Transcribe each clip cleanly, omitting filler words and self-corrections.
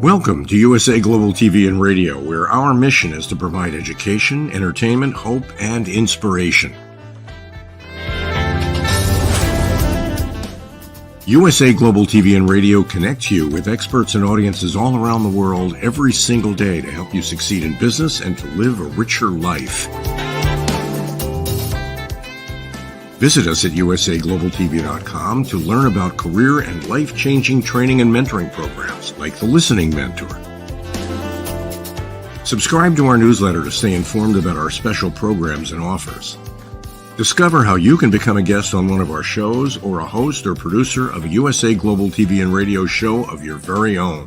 Welcome to USA Global TV and Radio, where our mission is to provide education, entertainment, hope, and inspiration. USA Global TV and Radio connects you with experts and audiences all around the world every single day to help you succeed in business and to live a richer life. Visit us at usaglobaltv.com to learn about career and life-changing training and mentoring programs like the Listening Mentor. Subscribe to our newsletter to stay informed about our special programs and offers. Discover how you can become a guest on one of our shows or a host or producer of a USA Global TV and Radio show of your very own.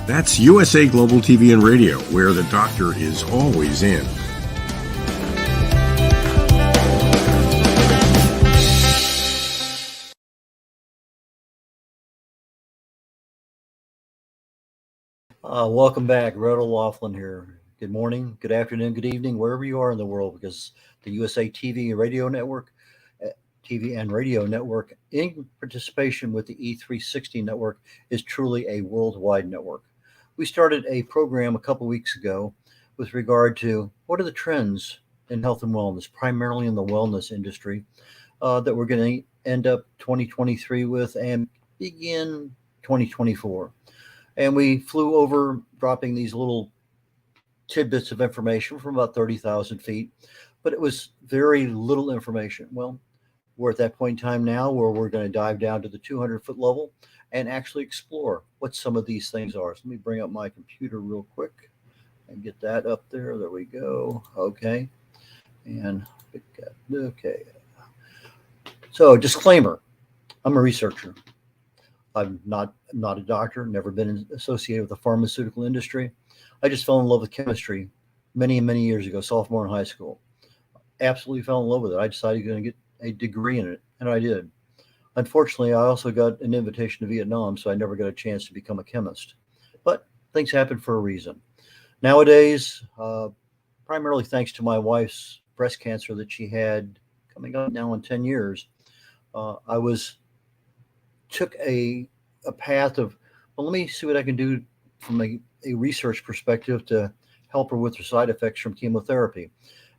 That's USA Global TV and Radio, where the doctor is always in. Welcome back. Rhoda Laughlin here. Good morning, good afternoon, good evening, wherever you are in the world, because the USA TV and Radio Network, in participation with the E360 network, is truly a worldwide network. We started a program a couple weeks ago with regard to what are the trends in health and wellness, primarily in the wellness industry, that we're going to end up 2023 with and begin 2024. And we flew over, dropping these little tidbits of information from about 30,000 feet, but it was very little information. Well, we're at that point in time now where we're going to dive down to the 200-foot level and actually explore what some of these things are. So let me bring up my computer real quick and get that up there. There we go. Okay. And okay. So disclaimer, I'm a researcher. I'm not a doctor, never been associated with the pharmaceutical industry. I just fell in love with chemistry many, many years ago, sophomore in high school. Absolutely fell in love with it. I decided I'm going to get a degree in it, and I did. Unfortunately, I also got an invitation to Vietnam, so I never got a chance to become a chemist. But things happen for a reason. Nowadays, primarily thanks to my wife's breast cancer that she had coming up now in 10 years, I took a path of, well, let me see what I can do from a research perspective to help her with her side effects from chemotherapy.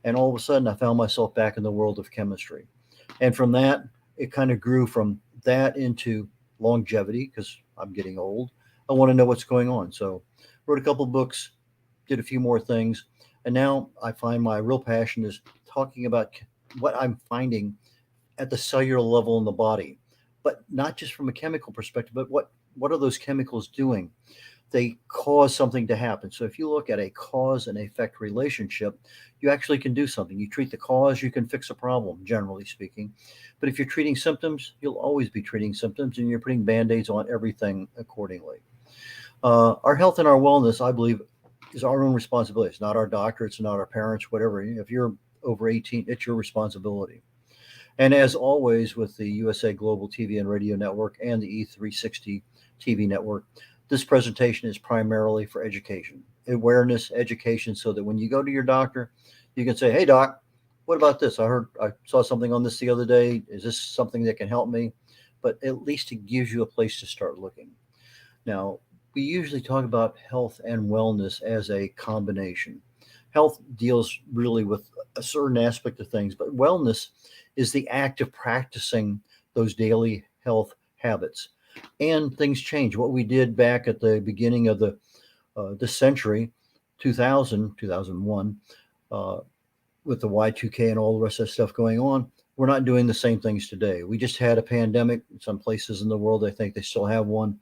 And all of a sudden, I found myself back in the world of chemistry. And from that, it kind of grew from that into longevity, because I'm getting old. I want to know what's going on. So wrote a couple books, did a few more things. And now I find my real passion is talking about what I'm finding at the cellular level in the body. But not just from a chemical perspective, but what are those chemicals doing? They cause something to happen. So if you look at a cause and effect relationship, you actually can do something. You treat the cause, you can fix a problem, generally speaking. But if you're treating symptoms, you'll always be treating symptoms, and you're putting Band-Aids on everything accordingly. Our health and our wellness, I believe, is our own responsibility. It's not our doctor, it's not our parents, whatever. If you're over 18, it's your responsibility. And as always, with the USA Global TV and Radio Network and the E360 TV network, this presentation is primarily for education, awareness, education, so that when you go to your doctor, you can say, hey, doc, what about this? I saw something on this the other day. Is this something that can help me? But at least it gives you a place to start looking. Now, we usually talk about health and wellness as a combination. Health deals really with a certain aspect of things, but wellness is the act of practicing those daily health habits. And things change. What we did back at the beginning of the century, 2001, with the Y2K and all the rest of that stuff going on, we're not doing the same things today. We just had a pandemic. In some places in the world, I think they still have one.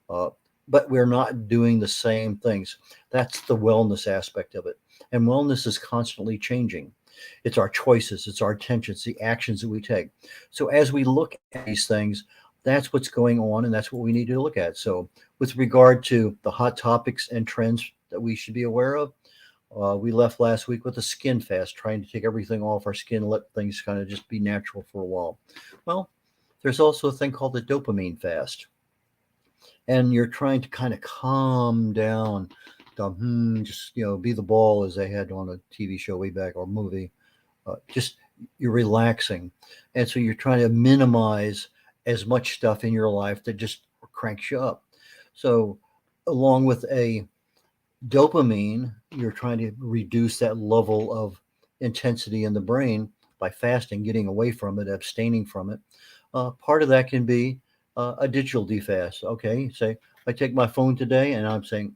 But we're not doing the same things. That's the wellness aspect of it. And wellness is constantly changing. It's our choices, it's our intentions, the actions that we take. So as we look at these things, that's what's going on, and that's what we need to look at. So with regard to the hot topics and trends that we should be aware of, we left last week with a skin fast, trying to take everything off our skin, let things kind of just be natural for a while. Well, there's also a thing called the dopamine fast. And you're trying to kind of calm down, just, be the ball, as they had on a TV show way back, or movie. Just you're relaxing. And so you're trying to minimize as much stuff in your life that just cranks you up. So, along with a dopamine, you're trying to reduce that level of intensity in the brain by fasting, getting away from it, abstaining from it. Part of that can be a digital defast. Okay, say I take my phone today and I'm saying,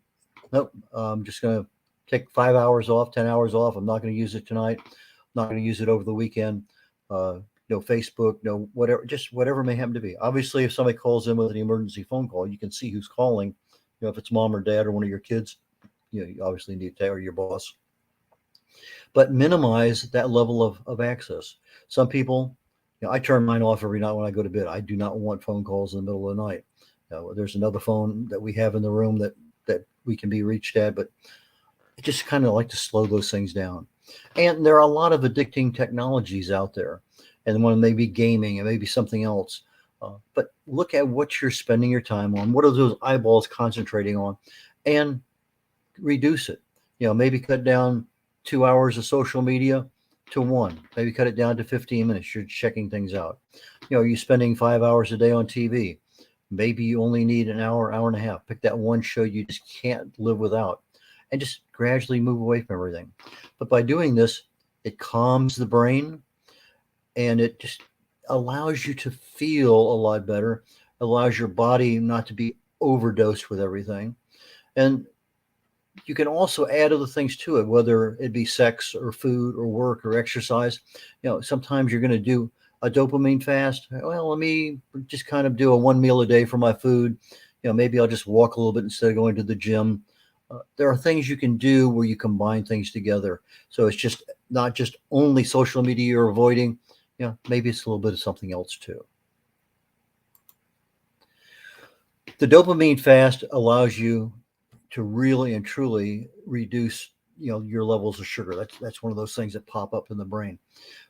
nope, I'm just going to take 5 hours off, 10 hours off. I'm not going to use it tonight. I'm not going to use it over the weekend. No Facebook, no whatever, just whatever may happen to be. Obviously, if somebody calls in with an emergency phone call, you can see who's calling. If it's mom or dad or one of your kids, you obviously need to, or your boss. But minimize that level of access. Some people, I turn mine off every night when I go to bed. I do not want phone calls in the middle of the night. There's another phone that we have in the room that we can be reached at, but I just kind of like to slow those things down. And there are a lot of addicting technologies out there, and one may be gaming, and maybe something else. But look at what you're spending your time on. What are those eyeballs concentrating on, and reduce it. Maybe cut down 2 hours of social media to one. Maybe cut it down to 15 minutes. You're checking things out. You're spending 5 hours a day on TV. Maybe you only need an hour, hour and a half. Pick that one show you just can't live without, and just gradually move away from everything. But by doing this, it calms the brain, and it just allows you to feel a lot better, allows your body not to be overdosed with everything. And you can also add other things to it, whether it be sex or food or work or exercise. Sometimes you're going to do a dopamine fast. Well, let me just kind of do a one meal a day for my food. Maybe I'll just walk a little bit instead of going to the gym. There are things you can do where you combine things together. So it's just not just only social media you're avoiding. Maybe it's a little bit of something else too. The dopamine fast allows you to really and truly reduce your levels of sugar. That's one of those things that pop up in the brain.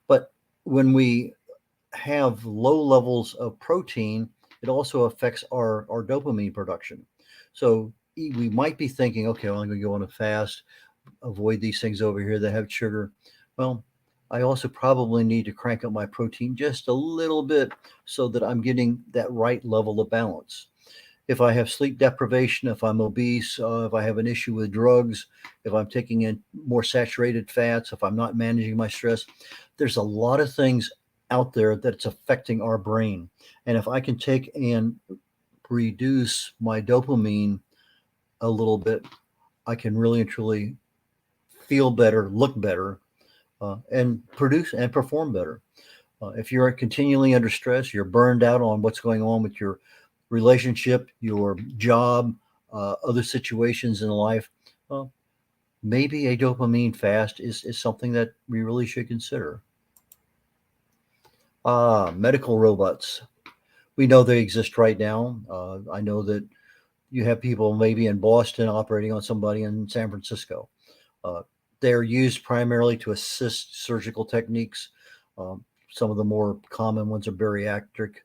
But when we have low levels of protein, it also affects our dopamine production. So we might be thinking, okay, well, I'm going to go on a fast, avoid these things over here that have sugar. Well, I also probably need to crank up my protein just a little bit so that I'm getting that right level of balance. If I have sleep deprivation, if I'm obese, if I have an issue with drugs, if I'm taking in more saturated fats, if I'm not managing my stress, there's a lot of things out there that's affecting our brain. And if I can take and reduce my dopamine a little bit, I can really and truly feel better, look better, and produce and perform better. If you're continually under stress, you're burned out on what's going on with your relationship, your job, other situations in life, well, maybe a dopamine fast is something that we really should consider. Medical robots. We know they exist right now. I know that you have people maybe in Boston operating on somebody in San Francisco. Uh, they're used primarily to assist surgical techniques. Some of the more common ones are bariatric,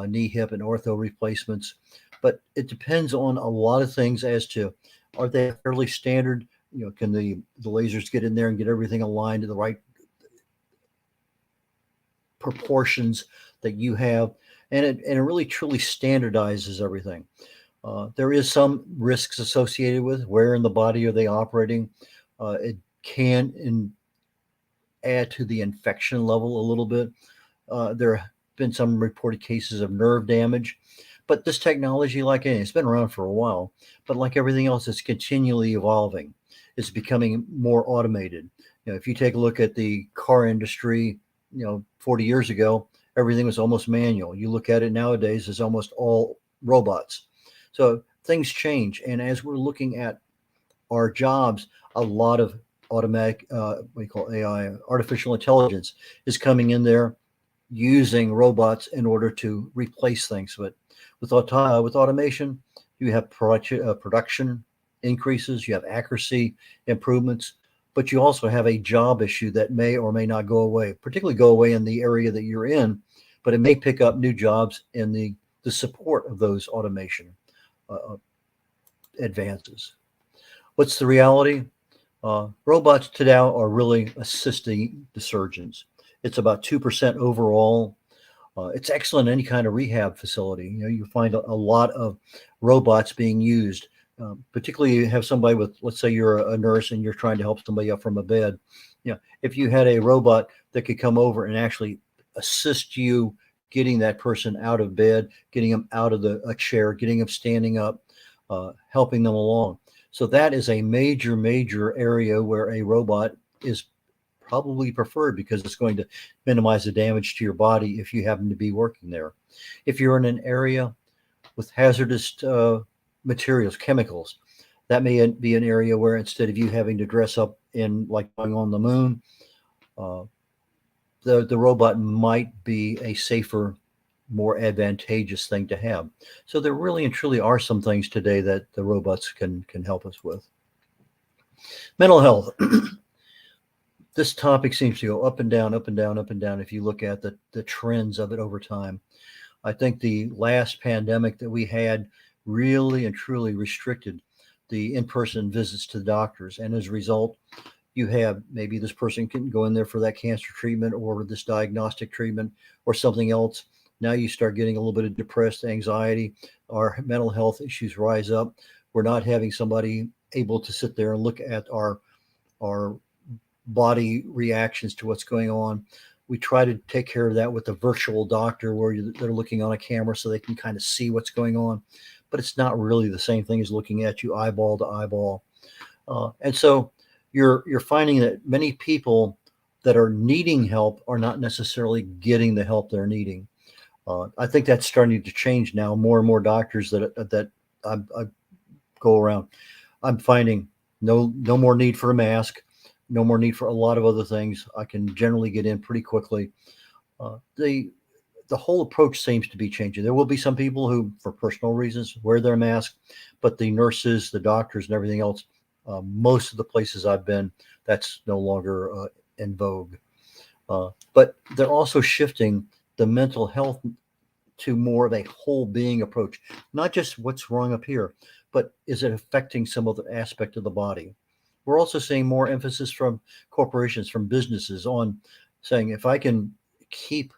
knee, hip, and ortho replacements. But it depends on a lot of things as to, are they fairly standard? Can the lasers get in there and get everything aligned to the right proportions that you have? And it really truly standardizes everything. There is some risks associated with where in the body are they operating. It can add to the infection level a little bit. There have been some reported cases of nerve damage, but this technology, like anything, it's been around for a while, but like everything else, it's continually evolving. It's becoming more automated. If you take a look at the car industry, 40 years ago, everything was almost manual. You look at it nowadays, it's almost all robots. So things change. And as we're looking at our jobs, a lot of automatic, what we call AI, artificial intelligence, is coming in there using robots in order to replace things. But with automation, you have production increases, you have accuracy improvements, but you also have a job issue that may or may not go away, particularly go away in the area that you're in, but it may pick up new jobs in the support of those automation advances. What's the reality? Robots today are really assisting the surgeons. It's about 2% overall. It's excellent in any kind of rehab facility. You find a lot of robots being used. Particularly, you have somebody with, let's say you're a nurse and you're trying to help somebody up from a bed. If you had a robot that could come over and actually assist you getting that person out of bed, getting them out of a chair, getting them standing up, helping them along. So that is a major, major area where a robot is probably preferred because it's going to minimize the damage to your body if you happen to be working there. If you're in an area with hazardous materials, chemicals, that may be an area where instead of you having to dress up in like going on the moon, the robot might be a safer, more advantageous thing to have. So there really and truly are some things today that the robots can help us with. Mental health. This topic seems to go up and down, up and down, up and down if you look at the trends of it over time. I think the last pandemic that we had really and truly restricted the in-person visits to the doctors. And as a result, you have maybe this person can go in there for that cancer treatment or this diagnostic treatment or something else. Now you start getting a little bit of depressed anxiety. Our mental health issues rise up. We're not having somebody able to sit there and look at our body reactions to what's going on. We try to take care of that with a virtual doctor where they're looking on a camera so they can kind of see what's going on. But it's not really the same thing as looking at you eyeball to eyeball. And so you're finding that many people that are needing help are not necessarily getting the help they're needing. I think that's starting to change now. More and more doctors that I go around, I'm finding no more need for a mask, no more need for a lot of other things. I can generally get in pretty quickly. The whole approach seems to be changing. There will be some people who, for personal reasons, wear their mask, but the nurses, the doctors, and everything else, most of the places I've been, that's no longer in vogue. But they're also shifting the mental health to more of a whole being approach, not just what's wrong up here, but is it affecting some other aspect of the body? We're also seeing more emphasis from corporations, from businesses on saying, if I can keep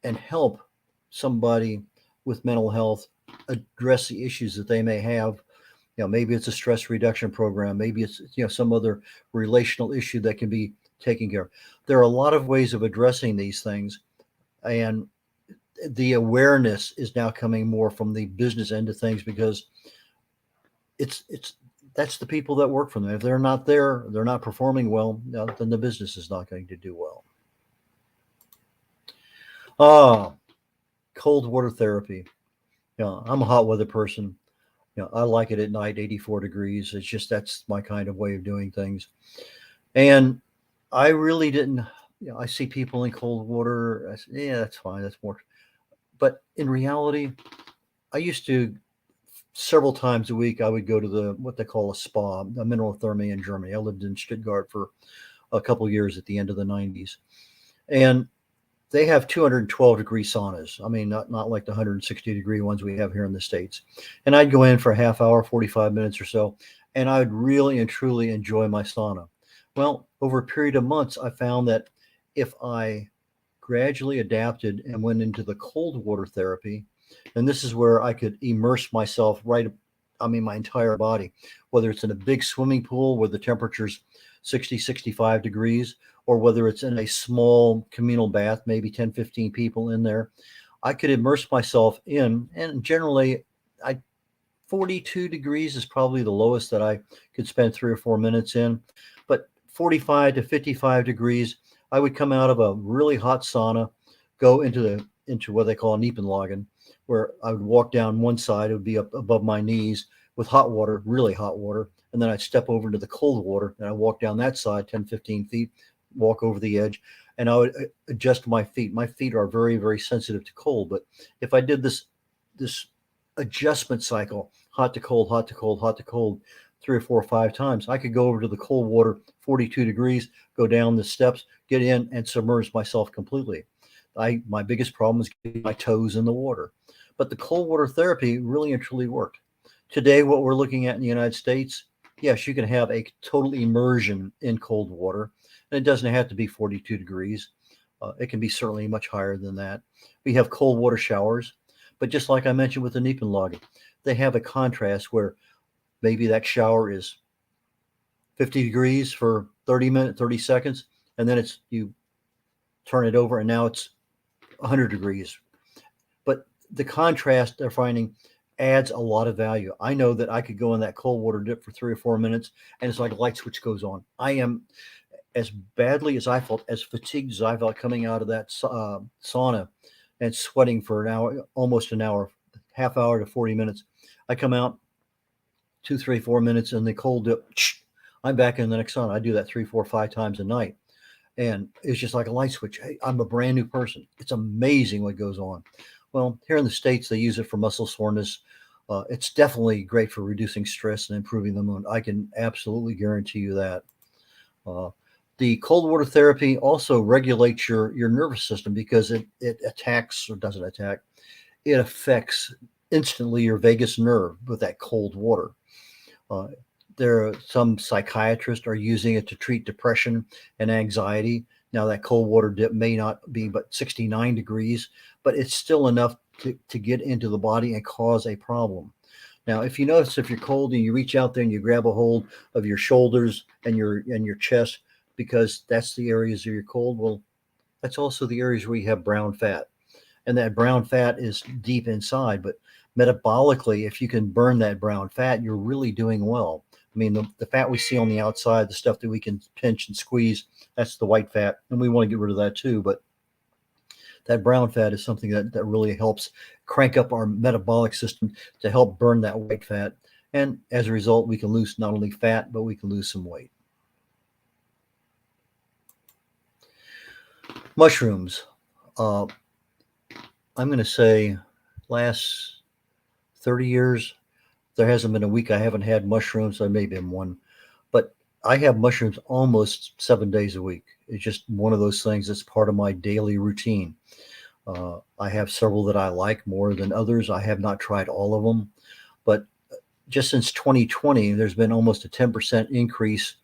and help somebody with mental health address the issues that they may have, maybe it's a stress reduction program, maybe it's, some other relational issue that can be taken care of. There are a lot of ways of addressing these things. And the awareness is now coming more from the business end of things because that's the people that work for them. If they're not there, they're not performing well, then the business is not going to do well. Cold water therapy. I'm a hot weather person. I like it at night, 84 degrees. It's just, that's my kind of way of doing things. And I really didn't, I see people in cold water. I say, yeah, that's fine. That's more. But in reality, I used to, several times a week, I would go to what they call a spa, a mineral therapy in Germany. I lived in Stuttgart for a couple of years at the end of the 90s. And they have 212 degree saunas. I mean, not like the 160 degree ones we have here in the States. And I'd go in for a half hour, 45 minutes or so, and I would really and truly enjoy my sauna. Well, over a period of months, I found that if I gradually adapted and went into the cold water therapy, and this is where I could immerse myself my entire body, whether it's in a big swimming pool where the temperature's 60, 65 degrees, or whether it's in a small communal bath, maybe 10, 15 people in there, I could immerse myself in, and generally 42 degrees is probably the lowest that I could spend 3 or 4 minutes in, but 45 to 55 degrees, I would come out of a really hot sauna, go into what they call a Niepenlagen, where I would walk down one side, it would be up above my knees with hot water, really hot water. And then I'd step over into the cold water and I walk down that side 10, 15 feet, walk over the edge, and I would adjust my feet. My feet are very, very sensitive to cold. But if I did this adjustment cycle, hot to cold, hot to cold, hot to cold, 3 or 4 or 5 times, I could go over to the cold water, 42 degrees, go down the steps, get in and submerge myself completely. My biggest problem is getting my toes in the water. But the cold water therapy really and truly worked. Today, what we're looking at in the United States, yes, you can have a total immersion in cold water. And it doesn't have to be 42 degrees. It can be certainly much higher than that. We have cold water showers, but just like I mentioned with the Nepenlagen, they have a contrast where maybe that shower is 50 degrees for 30 minutes, 30 seconds, and then you turn it over and now it's 100 degrees. But the contrast they're finding adds a lot of value. I know that I could go in that cold water dip for 3 or 4 minutes and it's like a light switch goes on. I am, as badly as I felt, as fatigued as I felt coming out of that sauna and sweating for an hour, almost an hour, half hour to 40 minutes. I come out 2, 3, 4 minutes in the cold dip. I'm back in the next sauna. I do that 3, 4, 5 times a night. And it's just like a light switch. Hey, I'm a brand new person. It's amazing what goes on. Well, here in the States, they use it for muscle soreness. It's definitely great for reducing stress and improving the mood. I can absolutely guarantee you that. The cold water therapy also regulates your nervous system because it attacks, or doesn't attack, it affects instantly your vagus nerve with that cold water. There are some psychiatrists are using it to treat depression and anxiety. Now that cold water dip may not be but 69 degrees, but it's still enough to get into the body and cause a problem. Now, if you notice, if you're cold and you reach out there and you grab a hold of your shoulders and your chest, because that's the areas where you're cold, well, that's also the areas where you have brown fat. And that brown fat is deep inside, but metabolically, if you can burn that brown fat, you're really doing well. I mean, the fat we see on the outside, the stuff that we can pinch and squeeze, that's the white fat, and we want to get rid of that too. But that brown fat is something that really helps crank up our metabolic system to help burn that white fat. And as a result, we can lose not only fat, but we can lose some weight. Mushrooms. I'm going to say last 30 years, there hasn't been a week I haven't had mushrooms. There may have been one, but I have mushrooms almost 7 days a week. It's just one of those things that's part of my daily routine. I have several that I like more than others. I have not tried all of them, but just since 2020, there's been almost a 10% increase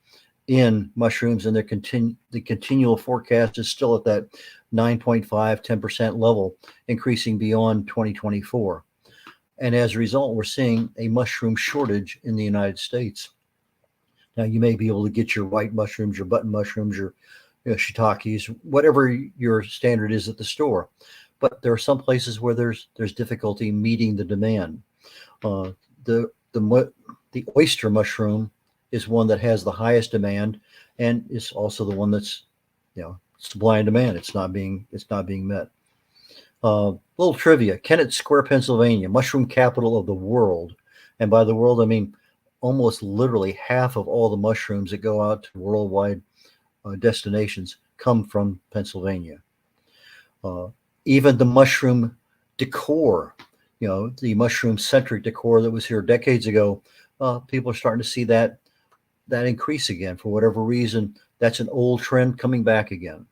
in mushrooms, and the continual forecast is still at that 9.5, 10% level, increasing beyond 2024. And as a result, we're seeing a mushroom shortage in the United States. Now, you may be able to get your white mushrooms, your button mushrooms, your shiitakes, whatever your standard is at the store. But there are some places where there's difficulty meeting the demand. The oyster mushroom is one that has the highest demand, and is also the one that's, supply and demand. It's not being met. Little trivia: Kennett Square, Pennsylvania, mushroom capital of the world, and by the world I mean almost literally half of all the mushrooms that go out to worldwide destinations come from Pennsylvania. Even the mushroom decor, the mushroom centric decor that was here decades ago, people are starting to see that increase again. For whatever reason, that's an old trend coming back again.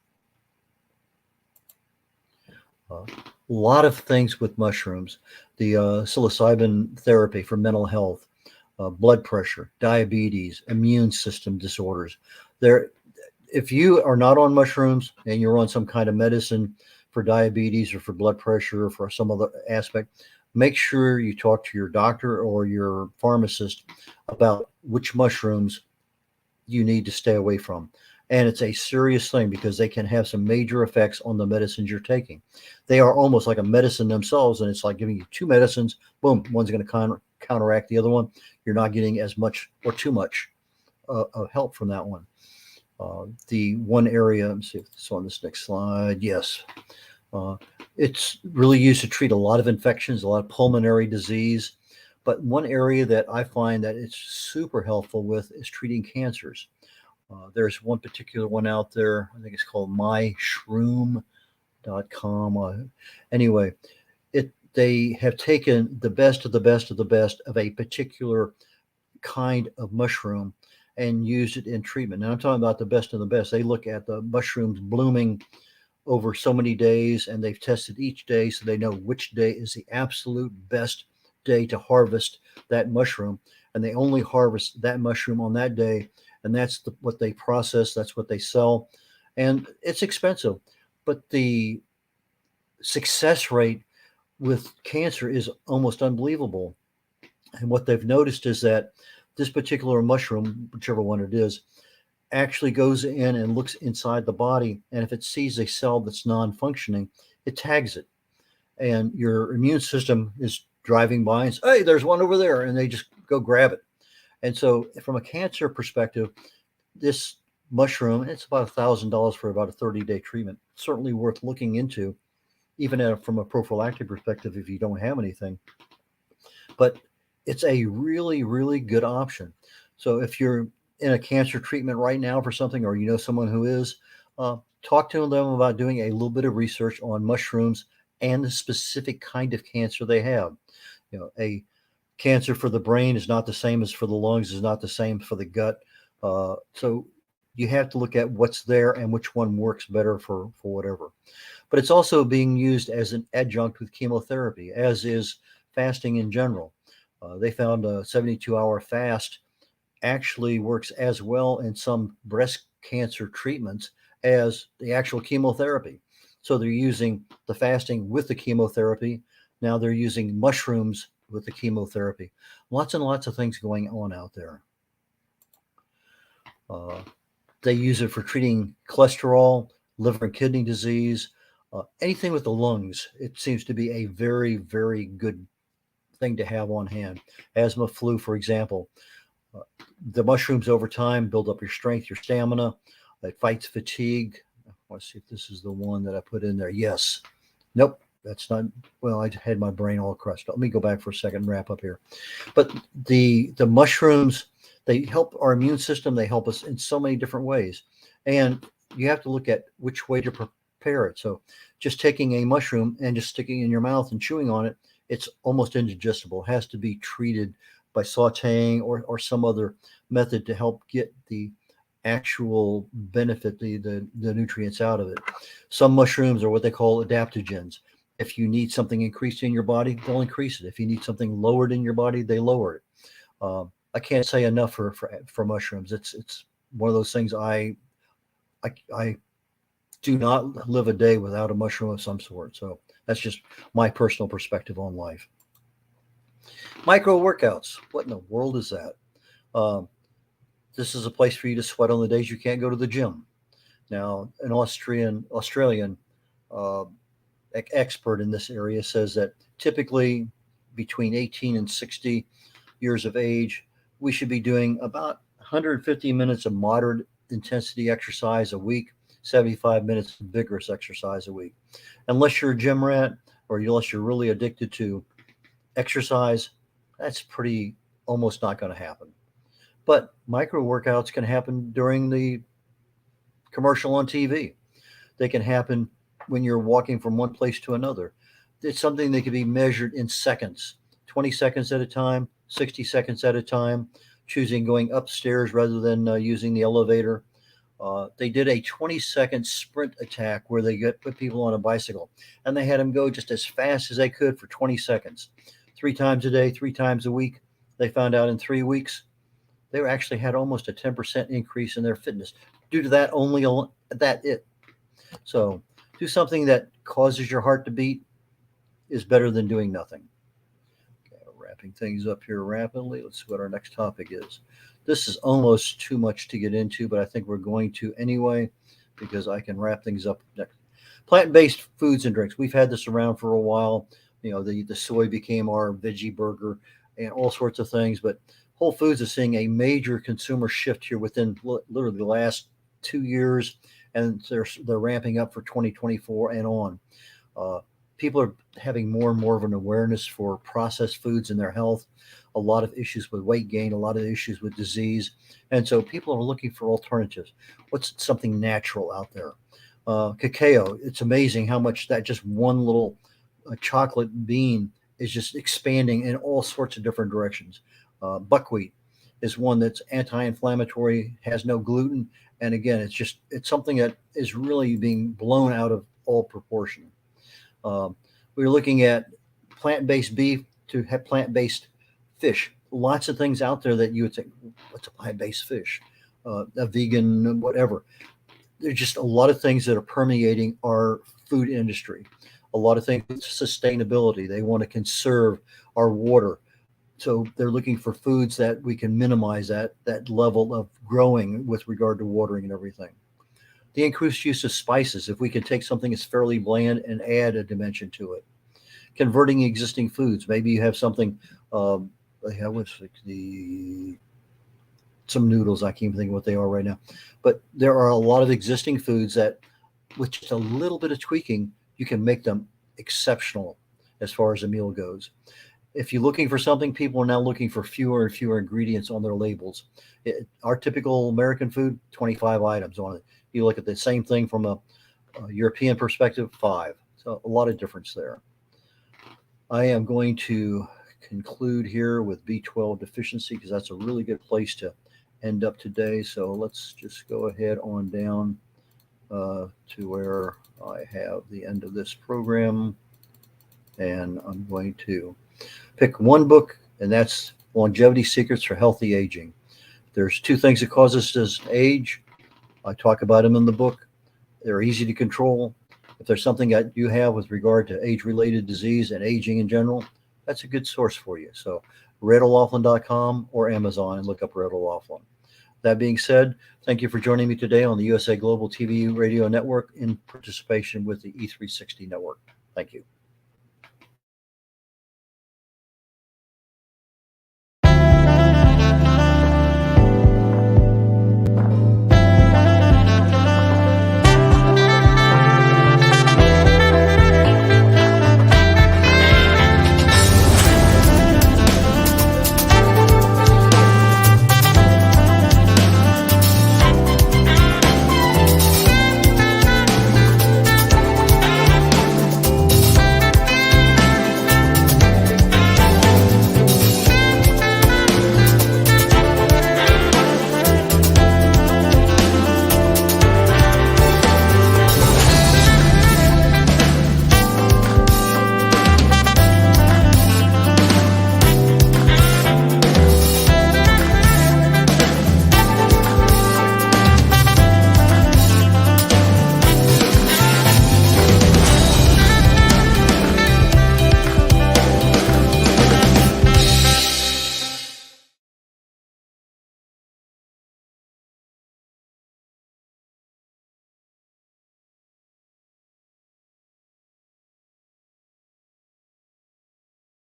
A lot of things with mushrooms. The psilocybin therapy for mental health, blood pressure, diabetes, immune system disorders. If you are not on mushrooms and you're on some kind of medicine for diabetes or for blood pressure or for some other aspect, make sure you talk to your doctor or your pharmacist about which mushrooms you need to stay away from. And it's a serious thing because they can have some major effects on the medicines you're taking. They are almost like a medicine themselves, and it's like giving you two medicines. Boom, one's going to counteract the other one. You're not getting as much or too much of help from that one. The one area, let me see if it's on this next slide. Yes. It's really used to treat a lot of infections, a lot of pulmonary disease. But one area that I find that it's super helpful with is treating cancers. There's one particular one out there. I think it's called myshroom.com. Anyway, they have taken the best of the best of the best of a particular kind of mushroom and used it in treatment. Now I'm talking about the best of the best. They look at the mushrooms blooming over so many days, and they've tested each day so they know which day is the absolute best day to harvest that mushroom. And they only harvest that mushroom on that day. And that's what they process. That's what they sell. And it's expensive, but the success rate with cancer is almost unbelievable. And what they've noticed is that this particular mushroom, whichever one it is, actually goes in and looks inside the body. And if it sees a cell that's non-functioning, it tags it. And your immune system is driving by and says, hey, there's one over there. And they just go grab it. And so from a cancer perspective, this mushroom, it's about $1,000 for about a 30-day treatment. Certainly worth looking into, even from a prophylactic perspective if you don't have anything. But it's a really, really good option. So if you're in a cancer treatment right now for something, or you know someone who is, talk to them about doing a little bit of research on mushrooms and the specific kind of cancer they have. A cancer for the brain is not the same as for the lungs, is not the same for the gut. So you have to look at what's there and which one works better for whatever. But it's also being used as an adjunct with chemotherapy, as is fasting in general. They found a 72-hour fast actually works as well in some breast cancer treatments as the actual chemotherapy. So they're using the fasting with the chemotherapy. Now they're using mushrooms with the chemotherapy. Lots and lots of things going on out there. They use it for treating cholesterol, liver and kidney disease, anything with the lungs. It seems to be a very, very good thing to have on hand. Asthma, flu, for example. The mushrooms over time build up your strength, your stamina. It fights fatigue. I want to see if this is the one that I put in there. Yes. Nope. That's not. Well, I had my brain all crushed. Let me go back for a second and wrap up here. But the mushrooms, they help our immune system. They help us in so many different ways. And you have to look at which way to prepare it. So just taking a mushroom and just sticking it in your mouth and chewing on it, it's almost indigestible. It has to be treated by sauteing or some other method to help get the actual benefit, the nutrients out of it. Some mushrooms are what they call adaptogens. If you need something increased in your body, they'll increase it. If you need something lowered in your body, they lower it. I can't say enough for mushrooms. It's one of those things I do not live a day without a mushroom of some sort. So that's just my personal perspective on life. Micro workouts. What in the world is that? This is a place for you to sweat on the days you can't go to the gym. Now, an Australian expert in this area says that typically between 18 and 60 years of age, we should be doing about 150 minutes of moderate intensity exercise a week, 75 minutes of vigorous exercise a week. Unless you're a gym rat or unless you're really addicted to exercise, that's pretty almost not going to happen. But micro workouts can happen during the commercial on TV. They can happen when you're walking from one place to another. It's something that can be measured in seconds, 20 seconds at a time, 60 seconds at a time, choosing going upstairs rather than using the elevator. They did a 20-second sprint attack where they put people on a bicycle, and they had them go just as fast as they could for 20 seconds. 3 times a day, 3 times a week. They found out in 3 weeks, they actually had almost a 10% increase in their fitness. Due to that, So do something that causes your heart to beat is better than doing nothing. Okay, wrapping things up here rapidly. Let's see what our next topic is. This is almost too much to get into, but I think we're going to anyway because I can wrap things up next. Plant-based foods and drinks. We've had this around for a while. The soy became our veggie burger and all sorts of things, but Whole Foods is seeing a major consumer shift here within literally the last 2 years, and they're ramping up for 2024 and on. People are having more and more of an awareness for processed foods in their health, a lot of issues with weight gain, a lot of issues with disease. And so people are looking for alternatives. What's something natural out there? Cacao, it's amazing how much that just one little chocolate bean is just expanding in all sorts of different directions. Buckwheat is one that's anti-inflammatory, has no gluten. And again, it's something that is really being blown out of all proportion. We're looking at plant-based beef to have plant-based fish. Lots of things out there that you would think, what's a plant-based fish? A vegan, whatever. There's just a lot of things that are permeating our food industry. A lot of things with sustainability. They want to conserve our water. So they're looking for foods that we can minimize that level of growing with regard to watering and everything. The increased use of spices, if we can take something that's fairly bland and add a dimension to it. Converting existing foods. Maybe you have something, they have what's the some noodles. I can't even think of what they are right now. But there are a lot of existing foods that, with just a little bit of tweaking, you can make them exceptional as far as a meal goes. If you're looking for something, people are now looking for fewer and fewer ingredients on their labels. Our typical American food, 25 items on it. You look at the same thing from a European perspective, 5. So a lot of difference there. I am going to conclude here with B12 deficiency because that's a really good place to end up today. So let's just go ahead on down to where I have the end of this program. And I'm going to pick one book, and that's Longevity Secrets for Healthy Aging. There's 2 things that cause us to age. I talk about them in the book. They're easy to control. If there's something that you have with regard to age-related disease and aging in general, that's a good source for you. So redolaughlin.com or Amazon and look up Red O'Laughlin. That being said, thank you for joining me today on the USA Global TV Radio Network in participation with the E360 Network. Thank you.